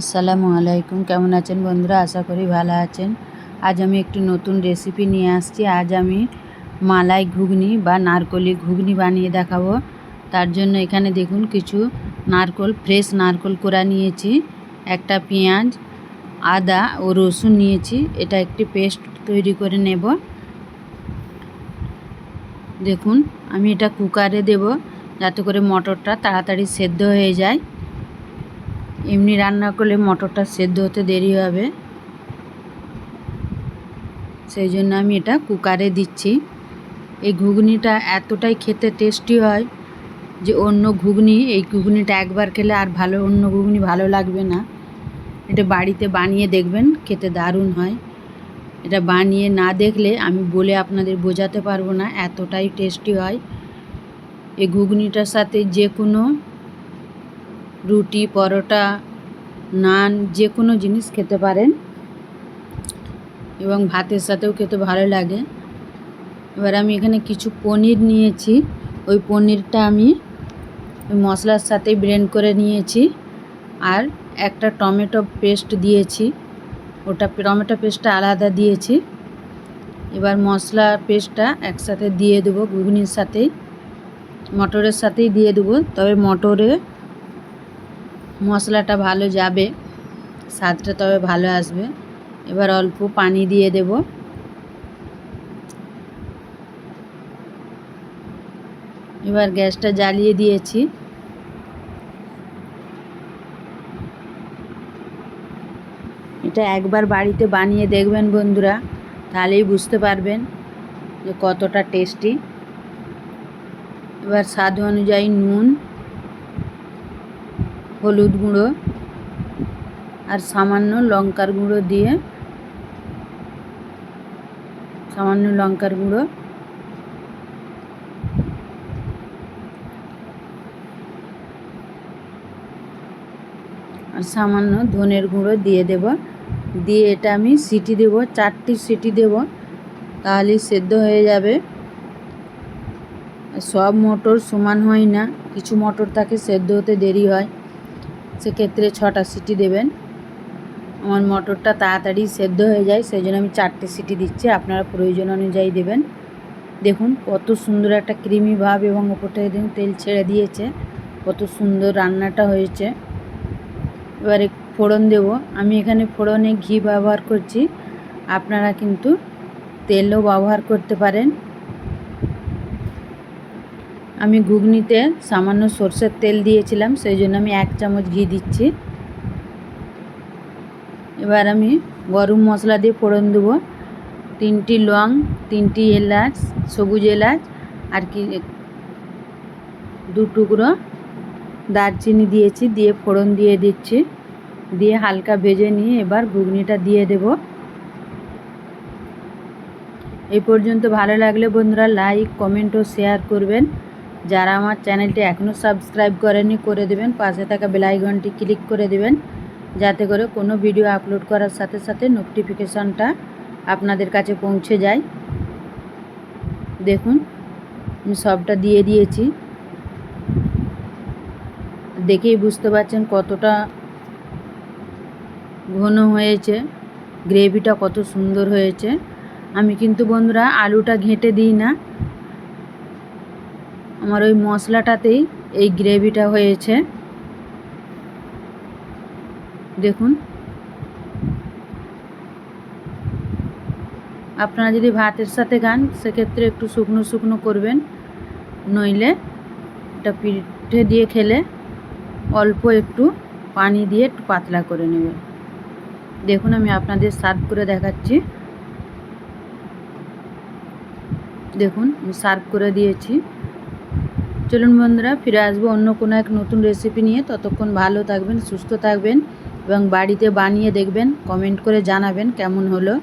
আসসালামু আলাইকুম। কেমন আছেন বন্ধুরা? আশা করি ভালো আছেন। আজ আমি একটি নতুন রেসিপি নিয়ে আসছি। আজ আমি মালাই ঘুগনি বা নারকলি ঘুগনি বানিয়ে দেখাবো। তার জন্য এখানে দেখুন কিছু নারকল, ফ্রেশ নারকল কোড়া নিয়েছি, একটা পেঁয়াজ, আদা ও রসুন নিয়েছি। এটা একটি পেস্ট তৈরি করে নেব। দেখুন আমি এটা কুকারে দেব যাতে করে মটরটা তাড়াতাড়ি সেদ্ধ হয়ে যায়। এমনি রান্না করলে মটরটা সেদ্ধ হতে দেরি হবে, সেই জন্য আমি এটা কুকারে দিচ্ছি। এই ঘুগনিটা এতটাই খেতে টেস্টি হয় যে এই ঘুগনিটা একবার খেলে আর অন্য ঘুগনি ভালো লাগবে না। এটা বাড়িতে বানিয়ে দেখবেন, খেতে দারুণ হয়। এটা বানিয়ে না দেখলে আমি বলে আপনাদের বোঝাতে পারবো না, এতটাই টেস্টি হয়। এই ঘুগনিটার সাথে যে কোনো রুটি, পরোটা, নান যে কোনো জিনিস খেতে পারেন এবং ভাতের সাথেও খেতে ভালো লাগে। এবার আমি এখানে কিছু পনির নিয়েছি, ওই পনিরটা আমি মশলার সাথে ব্লেন্ড করে নিয়েছি। আর একটা টমেটো পেস্ট দিয়েছি, ওটা টমেটো পেস্টটা আলাদা দিয়েছি। এবার মশলা পেস্টটা একসাথে দিয়ে দেবো, ঘুগনির সাথেই মটরের সাথেই দিয়ে দেবো, তবে মটরে মশলাটা ভালো যাবে, স্বাদটা তবে ভালো আসবে। এবার অল্প পানি দিয়ে দেব। এবার গ্যাসটা জ্বালিয়ে দিয়েছি। এটা একবার বাড়িতে বানিয়ে দেখবেন বন্ধুরা, তাহলেই বুঝতে পারবেন যে কতটা টেস্টি। এবার স্বাদ অনুযায়ী নুন, হলুদ গুঁড়ো আর সামান্য লঙ্কার গুঁড়ো দিয়ে আর সামান্য ধনের গুঁড়ো দিয়ে দেব। দিয়ে এটা আমি সিটি দেব, 4টি সিটি দেব, তাহলেই সেদ্ধ হয়ে যাবে। সব মটর সমান হয় না, কিছু মটর থাকে সেদ্ধ হতে দেরি হয়, সেক্ষেত্রে 6টা সিটি দেবেন। আমার মটরটা তাড়াতাড়ি সেদ্ধ হয়ে যায়, সেই জন্য আমি 4টে সিটি দিচ্ছি, আপনারা প্রয়োজন অনুযায়ী দেবেন। দেখুন কত সুন্দর একটা ক্রিমি ভাব এবং ওপরটা দেখুন তেল ছেড়ে দিয়েছে, কত সুন্দর রান্নাটা হয়েছে। এবারে ফোড়ন দেব। আমি এখানে ফোড়নে ঘি ব্যবহার করছি, আপনারা কিন্তু তেলও ব্যবহার করতে পারেন। আমি ঘুগনিতে সামান্য সরষের তেল দিয়েছিলাম, সেই জন্য আমি 1 চামচ ঘি দিচ্ছি। এবার আমি গরম মশলা দিয়ে ফোড়ন দেবো। 3টি লং, 3টি এলাচ, সবুজ এলাচ, আর 2 টুকরো দারচিনি দিয়েছি, দিয়ে ফোড়ন দিয়ে দিচ্ছি। দিয়ে হালকা ভেজে নিয়ে এবার ঘুগনিটা দিয়ে দেব। এই পর্যন্ত ভালো লাগলে বন্ধুরা লাইক, কমেন্ট ও শেয়ার করবেন। যারা আমার চ্যানেলটি এখনও সাবস্ক্রাইব করেনি করে দেবেন, পাশে থাকা বেল আইকনটি ক্লিক করে দেবেন, যাতে করে কোনো ভিডিও আপলোড করার সাথে সাথে নোটিফিকেশনটা আপনাদের কাছে পৌঁছে যায়। দেখুন আমি সবটা দিয়ে দিয়েছি, দেখেই বুঝতে পারছেন কতটা ঘন হয়েছে, গ্রেভিটা কত সুন্দর হয়েছে। আমি কিন্তু বন্ধুরা আলুটা ঘেঁটে দিই না, আমার ওই মশলাটাতেই এই গ্রেভিটা হয়েছে। দেখুন আপনারা যদি ভাতের সাথে খান সেক্ষেত্রে একটু শুকনো শুকনো করবেন, নইলে এটা পিঠে দিয়ে খেলে অল্প একটু পানি দিয়ে একটু পাতলা করে নেবেন। দেখুন আমি আপনাদের সার্ভ করে দেখাচ্ছি। দেখুন আমি সার্ভ করে দিয়েছি। চলুন বন্ধুরা ফিরে আসবো অন্য কোনো এক নতুন রেসিপি নিয়ে। ততক্ষণ ভালো থাকবেন, সুস্থ থাকবেন এবং বাড়িতে বানিয়ে দেখবেন, কমেন্ট করে জানাবেন কেমন হলো।